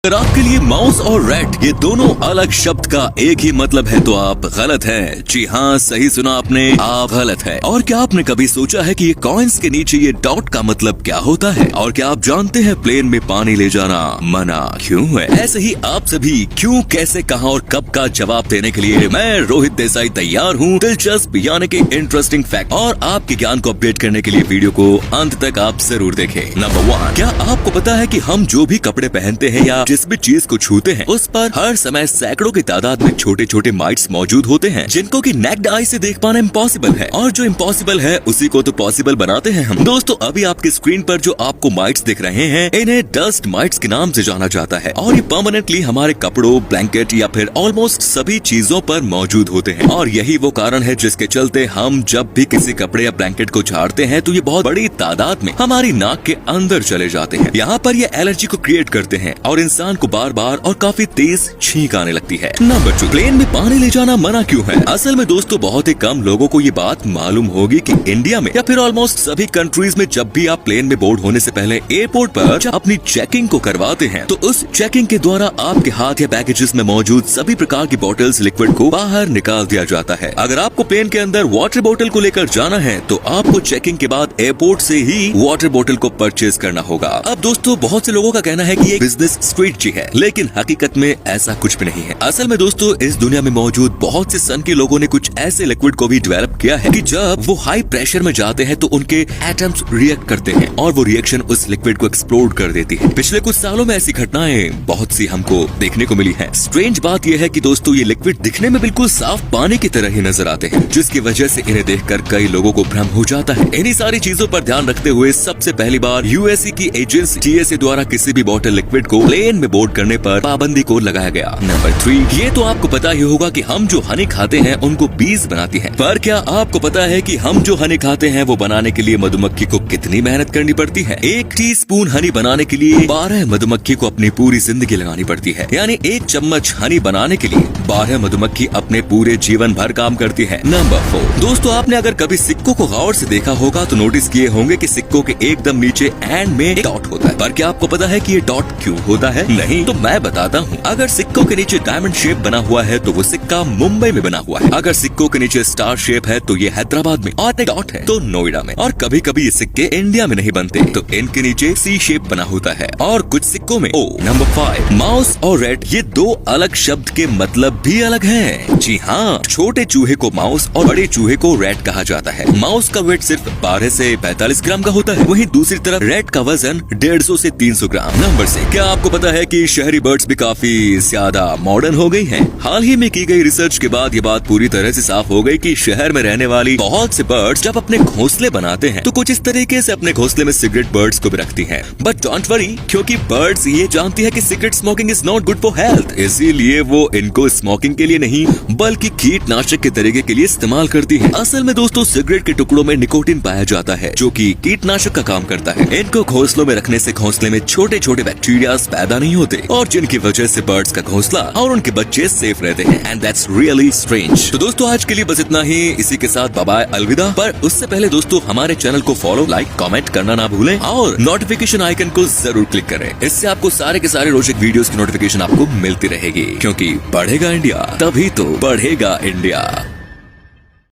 अगर आपके लिए माउस और रैट ये दोनों अलग शब्द का एक ही मतलब है तो आप गलत हैं। जी हाँ, सही सुना आपने, आप गलत है। और क्या आपने कभी सोचा है कि ये कॉइन्स के नीचे ये डॉट का मतलब क्या होता है? और क्या आप जानते हैं प्लेन में पानी ले जाना मना क्यों है? ऐसे ही आप सभी क्यों, कैसे, कहां और कब का जवाब देने के लिए मैं रोहित देसाई तैयार हूँ। दिलचस्प यानी कि इंटरेस्टिंग फैक्ट और आपके ज्ञान को अपडेट करने के लिए वीडियो को अंत तक आप जरूर देखें। नंबर 1, क्या आपको पता है कि हम जो भी कपड़े पहनते हैं या जिस भी चीज को छूते हैं उस पर हर समय सैकड़ों की तादाद में छोटे छोटे माइट्स मौजूद होते हैं जिनको कि नेक्ड आई से देख पाना इम्पॉसिबल है, और जो इम्पॉसिबल है उसी को तो पॉसिबल बनाते हैं हम। दोस्तों, अभी आपकी स्क्रीन पर जो आपको माइट्स दिख रहे हैं इन्हें डस्ट माइट्स के नाम से जाना जाता है, और ये परमानेंटली हमारे कपड़ों, ब्लैंकेट या फिर ऑलमोस्ट सभी चीजों पर मौजूद होते हैं। और यही वो कारण है जिसके चलते हम जब भी किसी कपड़े या ब्लैंकेट को झाड़ते हैं तो ये बहुत बड़ी तादाद में हमारी नाक के अंदर चले जाते हैं। यहाँ पर ये एलर्जी को क्रिएट करते हैं और इंसान को बार बार और काफी तेज छींक आने लगती है। नंबर 2, प्लेन में पानी ले जाना मना क्यों है? असल में दोस्तों, बहुत ही कम लोगों को ये बात मालूम होगी कि इंडिया में या फिर ऑलमोस्ट सभी कंट्रीज में जब भी आप प्लेन में बोर्ड होने से पहले एयरपोर्ट पर जब अपनी चेकिंग को करवाते हैं तो उस चेकिंग के द्वारा आपके हाथ या बैगेजेस में मौजूद सभी प्रकार की बॉटल्स, लिक्विड को बाहर निकाल दिया जाता है। अगर आपको प्लेन के अंदर वाटर बोतल को लेकर जाना है तो आपको चेकिंग के बाद एयरपोर्ट से ही वाटर बोतल को परचेज करना होगा। अब दोस्तों, बहुत से लोगों का कहना है कि ये बिजनेस स्ट्रेटजी है, लेकिन हकीकत में ऐसा कुछ भी नहीं है। असल में दोस्तों, इस दुनिया में मौजूद बहुत से सन के लोगों ने कुछ ऐसे लिक्विड को भी डेवलप किया है कि जब वो हाई प्रेशर में जाते हैं तो उनके एटम्स रिएक्ट करते हैं और वो रिएक्शन उस लिक्विड को एक्सप्लोड कर देती है। पिछले कुछ सालों में ऐसी घटनाएं बहुत सी हमको देखने को मिली है। स्ट्रेंज बात यह है कि दोस्तों, ये लिक्विड दिखने में बिल्कुल साफ पानी की तरह ही नजर आते हैं, जिसकी वजह से इन्हें देखकर कई लोगों को भ्रम हो जाता है। इन्हीं सारी चीजों पर ध्यान रखते हुए सबसे पहली बार यूएसए की एजेंसी TSA द्वारा किसी भी बॉटल लिक्विड को प्लेन में बोर्ड करने पर पाबंदी को लगाया गया। नंबर 3, ये तो आपको पता ही होगा कि हम जो हनी खाते हैं उनको बीज बनाती है, पर क्या आपको पता है कि हम जो हनी खाते हैं वो बनाने के लिए मधुमक्खी को कितनी मेहनत करनी पड़ती है? 1 टीस्पून हनी बनाने के लिए 12 मधुमक्खी को अपनी पूरी जिंदगी लगानी पड़ती है। यानी 1 चम्मच हनी बनाने के लिए 12 मधुमक्खी अपने पूरे जीवन भर काम करती है। नंबर 4, दोस्तों, आपने अगर कभी सिक्कों को गौर से देखा होगा तो नोटिस किए होंगे कि सिक्कों के एकदम नीचे एंड में डॉट होता है, पर क्या आपको पता है कि ये डॉट क्यों होता है? नहीं तो मैं बताता हूँ। अगर सिक्कों के नीचे डायमंड शेप बना हुआ है तो वो सिक्का मुंबई में बना हुआ है। अगर सिक्कों के नीचे स्टार शेप है तो ये हैदराबाद में, और डॉट है तो नोएडा में। और कभी कभी ये सिक्के इंडिया में नहीं बनते तो इनके नीचे C शेप बना होता है, और कुछ सिक्कों में O। नंबर 5, माउस और रैट ये 2 अलग शब्द के मतलब भी अलग हैं। जी हाँ, छोटे चूहे को माउस और बड़े चूहे को रैट कहा जाता है। माउस का वेट सिर्फ 12 से 45 ग्राम का होता है, वहीं दूसरी तरफ रैट का वजन 150 से 300 ग्राम। नंबर 6, क्या आपको पता है कि शहरी बर्ड्स भी काफी ज्यादा मॉडर्न हो गई हैं? हाल ही में की गई रिसर्च के बाद ये बात पूरी तरह से साफ हो गई कि शहर में रहने वाली बहुत से बर्ड्स जब अपने घोंसले बनाते हैं तो कुछ इस तरीके से अपने घोंसले में सिगरेट बर्ड्स को भी रखती हैं। बट डोंट वरी, क्योंकि बर्ड्स ये जानती है कि cigarette smoking is not good for health, इसीलिए वो इनको स्मोकिंग के लिए नहीं बल्कि कीटनाशक के तरीके के लिए इस्तेमाल करती है। असल में दोस्तों, सिगरेट के टुकड़ों में निकोटीन पाया जाता है जो कि कीटनाशक का काम करता है। इनको घोंसलों में रखने से घोंसले में छोटे छोटे बैक्टीरिया पैदा नहीं होते, और जिनकी वजह से बर्ड्स का घोंसला और उनके बच्चे सेफ रहते हैं। And that's really strange. तो दोस्तों, आज के लिए बस इतना ही। इसी के साथ बाय बाय, अलविदा। पर उससे पहले दोस्तों, हमारे चैनल को फॉलो, लाइक, कमेंट करना ना भूलें और नोटिफिकेशन आइकन को जरूर क्लिक करें। इससे आपको सारे के सारे रोचक वीडियोस की नोटिफिकेशन आपको मिलती रहेगी, क्योंकि बढ़ेगा इंडिया तभी तो बढ़ेगा इंडिया।